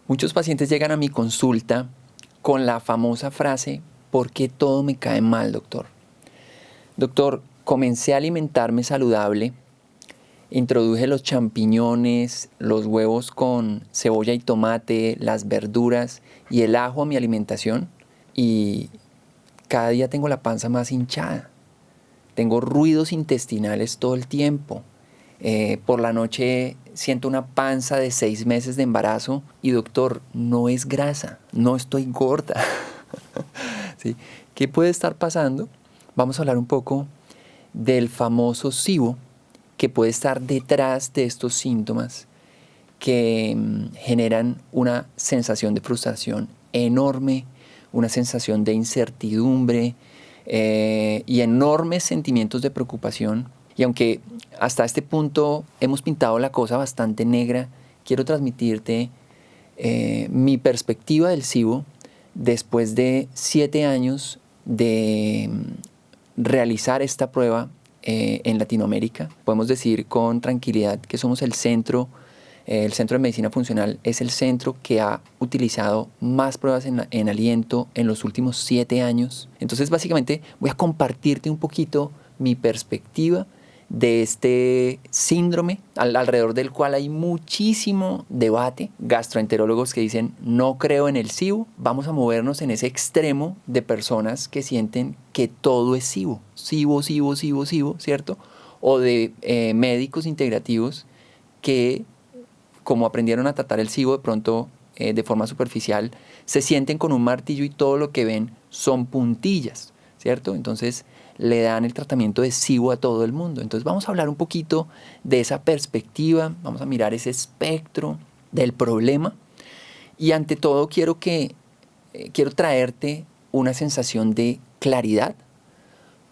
Muchos pacientes llegan a mi consulta con la famosa frase: ¿por qué todo me cae mal, doctor? Doctor, comencé a alimentarme saludable, introduje los champiñones, los huevos con cebolla y tomate, las verduras y el ajo a mi alimentación y cada día tengo la panza más hinchada. Tengo ruidos intestinales todo el tiempo. Por la noche siento una panza de 6 meses de embarazo y doctor, no es grasa, no estoy gorda. ¿Sí? ¿Qué puede estar pasando? Vamos a hablar un poco del famoso SIBO que puede estar detrás de estos síntomas que generan una sensación de frustración enorme, una sensación de incertidumbre y enormes sentimientos de preocupación. Y aunque hasta este punto hemos pintado la cosa bastante negra, quiero transmitirte mi perspectiva del SIBO después de 7 años de realizar esta prueba en Latinoamérica. Podemos decir con tranquilidad que somos el Centro de Medicina Funcional es el centro que ha utilizado más pruebas en aliento en los últimos 7 años. Entonces, básicamente, voy a compartirte un poquito mi perspectiva de este síndrome alrededor del cual hay muchísimo debate. Gastroenterólogos que dicen no creo en el SIBO. Vamos a movernos en ese extremo de personas que sienten que todo es SIBO. SIBO, SIBO, SIBO, SIBO, ¿cierto? O de médicos integrativos que, como aprendieron a tratar el SIBO de pronto de forma superficial, se sienten con un martillo y todo lo que ven son puntillas, ¿cierto? Entonces le dan el tratamiento de SIBO a todo el mundo. Entonces vamos a hablar un poquito de esa perspectiva, vamos a mirar ese espectro del problema y ante todo quiero traerte una sensación de claridad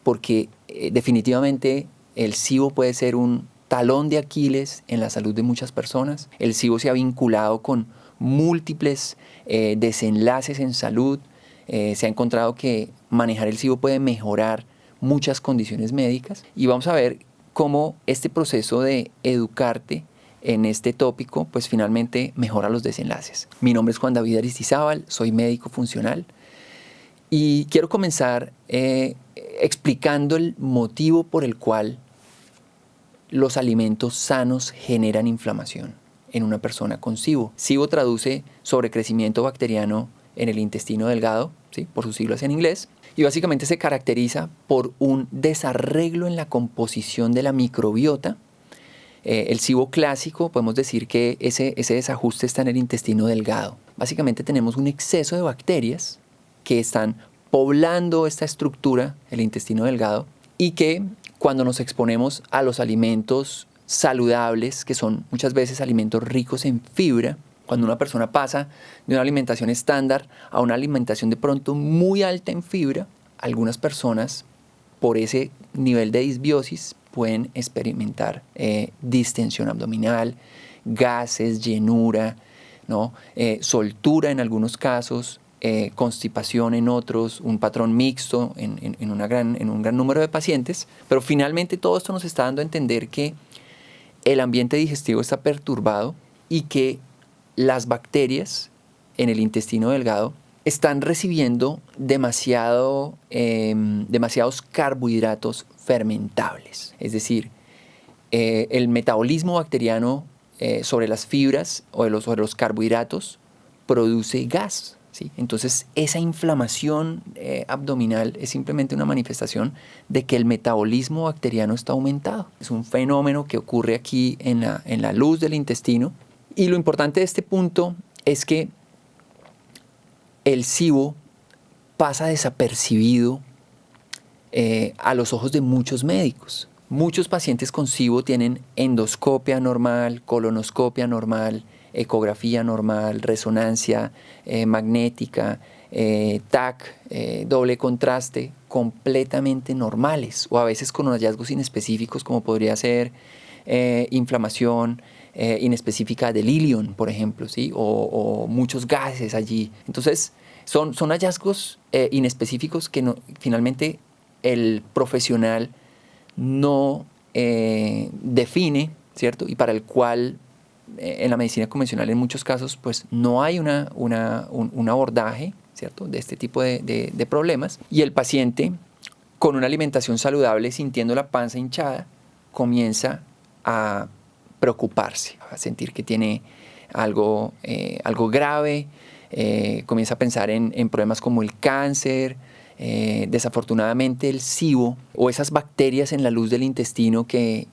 porque definitivamente el SIBO puede ser un talón de Aquiles en la salud de muchas personas. El SIBO se ha vinculado con múltiples desenlaces en salud. Se ha encontrado que manejar el SIBO puede mejorar muchas condiciones médicas y vamos a ver cómo este proceso de educarte en este tópico pues finalmente mejora los desenlaces. Mi nombre es Juan David Aristizábal, soy médico funcional y quiero comenzar explicando el motivo por el cual los alimentos sanos generan inflamación en una persona con SIBO. SIBO traduce sobrecrecimiento bacteriano en el intestino delgado, ¿sí? Por sus siglas en inglés, y básicamente se caracteriza por un desarreglo en la composición de la microbiota. El SIBO clásico, podemos decir que ese desajuste está en el intestino delgado. Básicamente tenemos un exceso de bacterias que están poblando esta estructura, el intestino delgado, y que cuando nos exponemos a los alimentos saludables, que son muchas veces alimentos ricos en fibra, cuando una persona pasa de una alimentación estándar a una alimentación de pronto muy alta en fibra, algunas personas por ese nivel de disbiosis pueden experimentar distensión abdominal, gases, llenura, ¿no? Soltura en algunos casos, constipación en otros, un patrón mixto en un gran número de pacientes. Pero finalmente todo esto nos está dando a entender que el ambiente digestivo está perturbado y que las bacterias en el intestino delgado están recibiendo demasiados carbohidratos fermentables. Es decir, el metabolismo bacteriano sobre las fibras o sobre los carbohidratos produce gas, ¿sí? Entonces esa inflamación abdominal es simplemente una manifestación de que el metabolismo bacteriano está aumentado. Es un fenómeno que ocurre aquí en la luz del intestino. Y lo importante de este punto es que el SIBO pasa desapercibido a los ojos de muchos médicos. Muchos pacientes con SIBO tienen endoscopia normal, colonoscopia normal, ecografía normal, resonancia magnética, TAC, doble contraste, completamente normales o a veces con hallazgos inespecíficos como podría ser inflamación inespecífica del ilion, por ejemplo, ¿sí? o muchos gases allí. Entonces, son hallazgos inespecíficos que finalmente el profesional no define, ¿cierto? Y para el cual en la medicina convencional en muchos casos pues no hay un abordaje, ¿cierto?, de este tipo de problemas, y el paciente con una alimentación saludable, sintiendo la panza hinchada, comienza a preocuparse, a sentir que tiene algo grave, comienza a pensar en problemas como el cáncer. Desafortunadamente el SIBO o esas bacterias en la luz del intestino que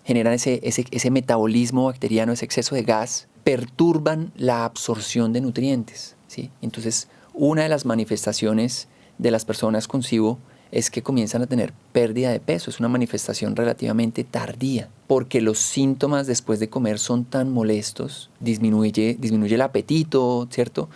generan ese metabolismo bacteriano, ese exceso de gas, perturban la absorción de nutrientes, ¿sí? Entonces, una de las manifestaciones de las personas con SIBO es que comienzan a tener pérdida de peso. Es una manifestación relativamente tardía, porque los síntomas después de comer son tan molestos, disminuye el apetito, ¿cierto?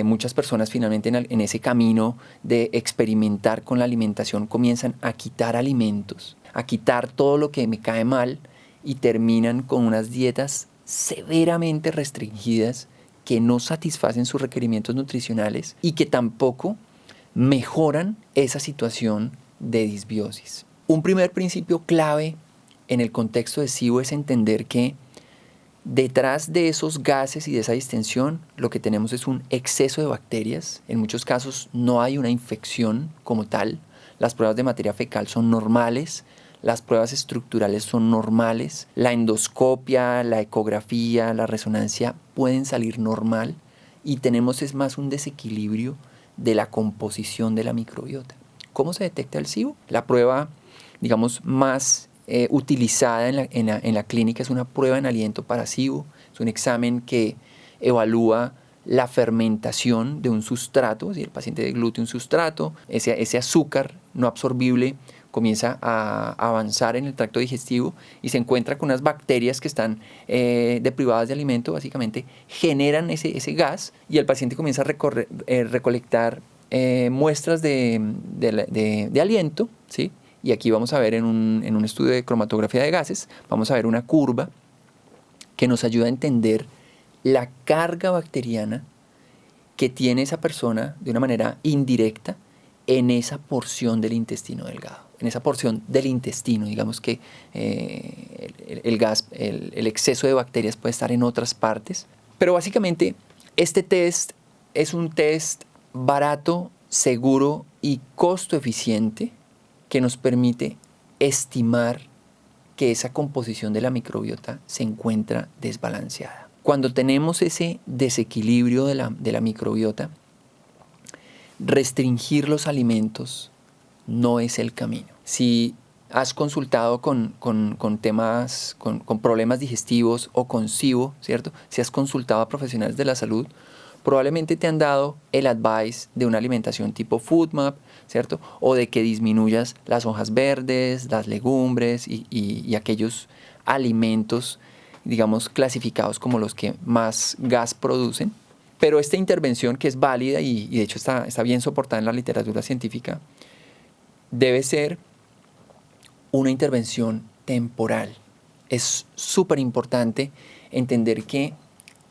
Muchas personas finalmente en ese camino de experimentar con la alimentación comienzan a quitar alimentos, a quitar todo lo que me cae mal, y terminan con unas dietas severamente restringidas que no satisfacen sus requerimientos nutricionales y que tampoco mejoran esa situación de disbiosis. Un primer principio clave en el contexto de SIBO es entender que detrás de esos gases y de esa distensión lo que tenemos es un exceso de bacterias. En muchos casos no hay una infección como tal. Las pruebas de materia fecal son normales, las pruebas estructurales son normales, la endoscopia, la ecografía, la resonancia pueden salir normal, y tenemos es más un desequilibrio de la composición de la microbiota. ¿Cómo se detecta el SIBO? La prueba, digamos, más utilizada en la clínica es una prueba en aliento para SIBO. Es un examen que evalúa la fermentación de un sustrato. Si el paciente deglute un sustrato, ese azúcar no absorbible comienza a avanzar en el tracto digestivo y se encuentra con unas bacterias que están deprivadas de alimento, básicamente generan ese gas, y el paciente comienza a recolectar muestras de aliento, ¿sí? Y aquí vamos a ver en un estudio de cromatografía de gases, vamos a ver una curva que nos ayuda a entender la carga bacteriana que tiene esa persona de una manera indirecta en esa porción del intestino delgado, en esa porción del intestino. Digamos que el exceso de bacterias puede estar en otras partes, pero básicamente este test es un test barato, seguro y costo eficiente que nos permite estimar que esa composición de la microbiota se encuentra desbalanceada. Cuando tenemos ese desequilibrio de la microbiota, restringir los alimentos no es el camino. Si has consultado con temas, con problemas digestivos o con SIBO, ¿cierto? Si has consultado a profesionales de la salud, probablemente te han dado el advice de una alimentación tipo FODMAP, ¿cierto? O de que disminuyas las hojas verdes, las legumbres y aquellos alimentos, digamos, clasificados como los que más gas producen. Pero esta intervención, que es válida y de hecho está bien soportada en la literatura científica, debe ser una intervención temporal. Es súper importante entender que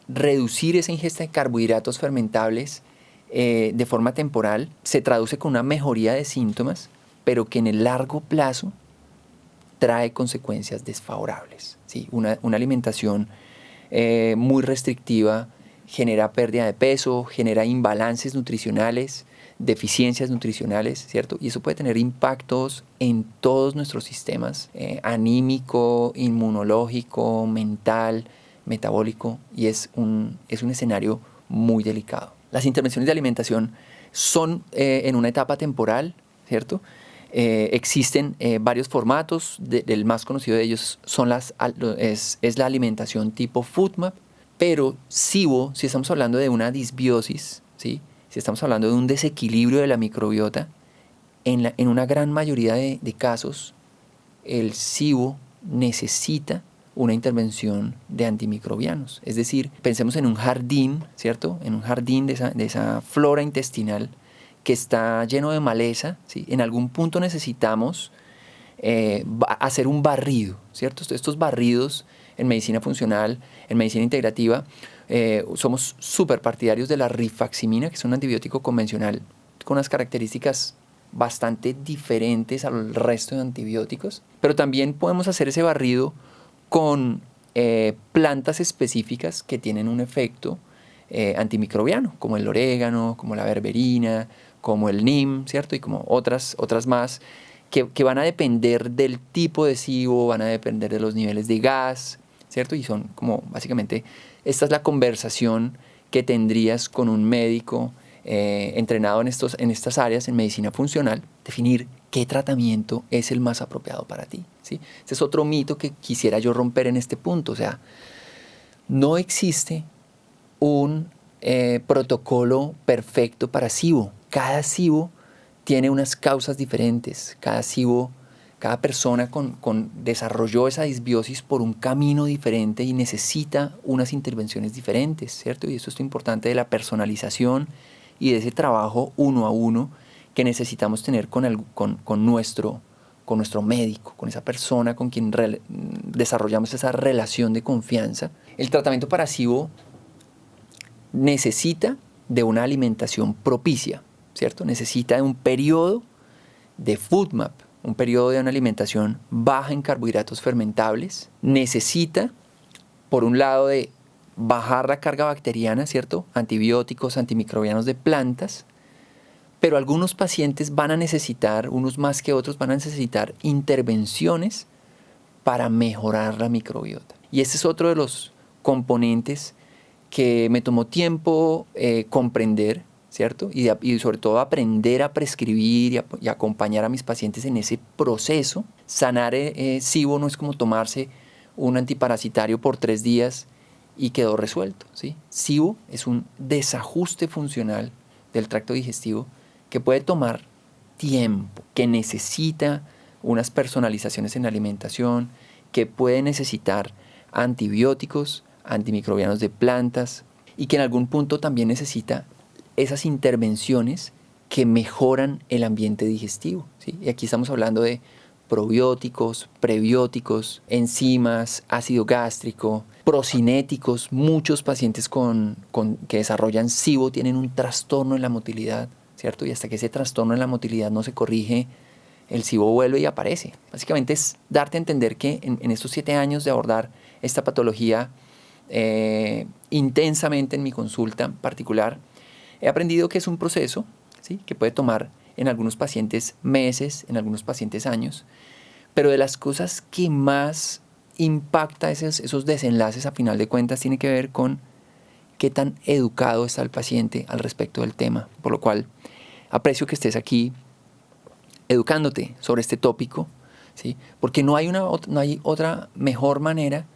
reducir esa ingesta de carbohidratos fermentables de forma temporal se traduce con una mejoría de síntomas, pero que en el largo plazo trae consecuencias desfavorables, ¿sí? Una alimentación muy restrictiva genera pérdida de peso, genera imbalances nutricionales, deficiencias nutricionales, ¿cierto? Y eso puede tener impactos en todos nuestros sistemas, anímico, inmunológico, mental, metabólico, y es un escenario muy delicado. Las intervenciones de alimentación son en una etapa temporal, ¿cierto? Existen varios formatos, el más conocido de ellos es la alimentación tipo FODMAP, pero SIBO, si estamos hablando de una disbiosis, ¿sí? Si estamos hablando de un desequilibrio de la microbiota, en una gran mayoría de casos, el SIBO necesita una intervención de antimicrobianos. Es decir, pensemos en un jardín, ¿cierto? En un jardín de esa flora intestinal que está lleno de maleza, ¿sí? En algún punto necesitamos hacer un barrido, ¿cierto? Estos barridos en medicina funcional, en medicina integrativa, somos súper partidarios de la rifaximina, que es un antibiótico convencional con unas características bastante diferentes al resto de antibióticos, pero también podemos hacer ese barrido con plantas específicas que tienen un efecto antimicrobiano, como el orégano, como la berberina, como el neem, ¿cierto? Y como otras más, que van a depender del tipo de SIBO, van a depender de los niveles de gas, ¿cierto? Y son como básicamente, esta es la conversación que tendrías con un médico entrenado en estas áreas, en medicina funcional, definir qué tratamiento es el más apropiado para ti, ¿sí? Ese es otro mito que quisiera yo romper en este punto. O sea, no existe un protocolo perfecto para SIBO. Cada SIBO tiene unas causas diferentes. Cada SIBO, cada persona desarrolló esa disbiosis por un camino diferente y necesita unas intervenciones diferentes, ¿cierto? Y eso es lo importante de la personalización y de ese trabajo uno a uno que necesitamos tener con nuestro médico, con esa persona con quien desarrollamos esa relación de confianza. El tratamiento para SIBO necesita de una alimentación propicia, ¿cierto? Necesita de un periodo de FODMAP, un periodo de una alimentación baja en carbohidratos fermentables. Necesita, por un lado, de bajar la carga bacteriana, ¿cierto? Antibióticos, antimicrobianos de plantas, pero algunos pacientes van a necesitar, unos más que otros, van a necesitar intervenciones para mejorar la microbiota. Y ese es otro de los componentes que me tomó tiempo comprender, ¿cierto? Y sobre todo aprender a prescribir y acompañar a mis pacientes en ese proceso. Sanar SIBO no es como tomarse un antiparasitario por 3 días y quedó resuelto, ¿sí? SIBO es un desajuste funcional del tracto digestivo que puede tomar tiempo, que necesita unas personalizaciones en la alimentación, que puede necesitar antibióticos, antimicrobianos de plantas y que en algún punto también necesita esas intervenciones que mejoran el ambiente digestivo, ¿sí? Y aquí estamos hablando de probióticos, prebióticos, enzimas, ácido gástrico, procinéticos. Muchos pacientes que desarrollan SIBO tienen un trastorno en la motilidad, ¿cierto? Y hasta que ese trastorno en la motilidad no se corrige, el SIBO vuelve y aparece. Básicamente es darte a entender que en estos 7 años de abordar esta patología intensamente en mi consulta particular, he aprendido que es un proceso, ¿sí? Que puede tomar en algunos pacientes meses, en algunos pacientes años, pero de las cosas que más impacta esos desenlaces a final de cuentas tiene que ver con qué tan educado está el paciente al respecto del tema, por lo cual aprecio que estés aquí educándote sobre este tópico, ¿sí? Porque no hay otra mejor manera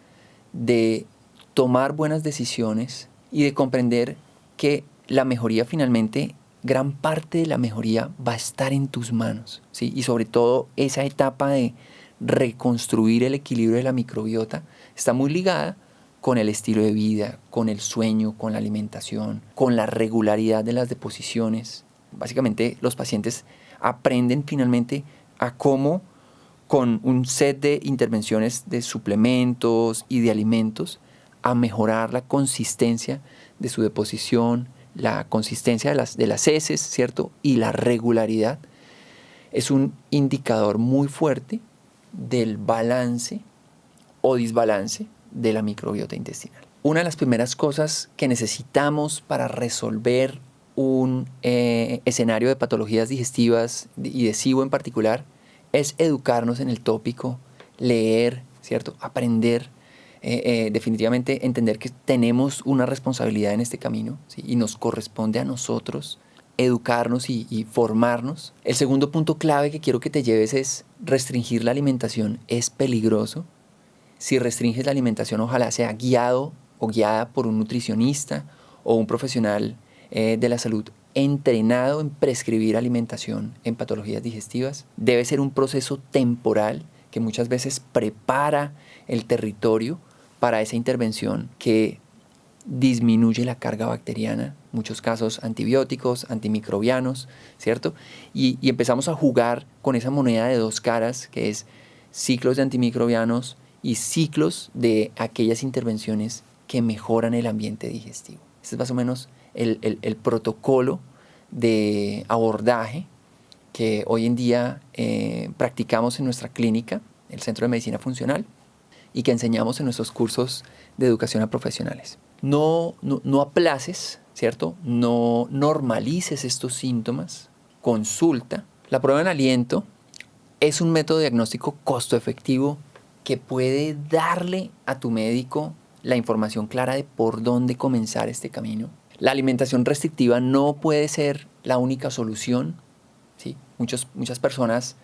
de tomar buenas decisiones y de comprender que la mejoría finalmente, gran parte de la mejoría va a estar en tus manos, ¿sí? Y sobre todo esa etapa de reconstruir el equilibrio de la microbiota está muy ligada con el estilo de vida, con el sueño, con la alimentación, con la regularidad de las deposiciones. Básicamente los pacientes aprenden finalmente a cómo con un set de intervenciones de suplementos y de alimentos a mejorar la consistencia de su deposición, la consistencia de las heces, ¿cierto? Y la regularidad es un indicador muy fuerte del balance o desbalance de la microbiota intestinal. Una de las primeras cosas que necesitamos para resolver un escenario de patologías digestivas y de SIBO en particular es educarnos en el tópico, leer, ¿cierto? Aprender, definitivamente entender que tenemos una responsabilidad en este camino, ¿sí? Y nos corresponde a nosotros educarnos y formarnos. El segundo punto clave que quiero que te lleves es restringir la alimentación es peligroso. Si restringes la alimentación, ojalá sea guiado o guiada por un nutricionista o un profesional de la salud entrenado en prescribir alimentación en patologías digestivas. Debe ser un proceso temporal que muchas veces prepara el territorio para esa intervención que disminuye la carga bacteriana, en muchos casos antibióticos, antimicrobianos, ¿cierto? Y empezamos a jugar con esa moneda de 2 caras, que es ciclos de antimicrobianos y ciclos de aquellas intervenciones que mejoran el ambiente digestivo. Este es más o menos el protocolo de abordaje que hoy en día practicamos en nuestra clínica, el Centro de Medicina Funcional, y que enseñamos en nuestros cursos de educación a profesionales. No aplaces, ¿cierto? No normalices estos síntomas. Consulta. La prueba en aliento es un método diagnóstico costo efectivo que puede darle a tu médico la información clara de por dónde comenzar este camino. La alimentación restrictiva no puede ser la única solución, ¿sí? Muchas personas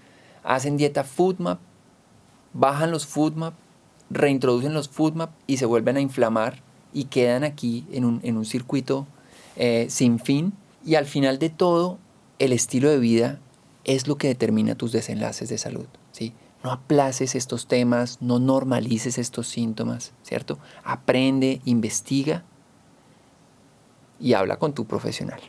hacen dieta FODMAP, bajan los FODMAP, reintroducen los FODMAP y se vuelven a inflamar y quedan aquí en un circuito sin fin. Y al final de todo, el estilo de vida es lo que determina tus desenlaces de salud, ¿sí? No aplaces estos temas, no normalices estos síntomas, ¿cierto? Aprende, investiga y habla con tu profesional.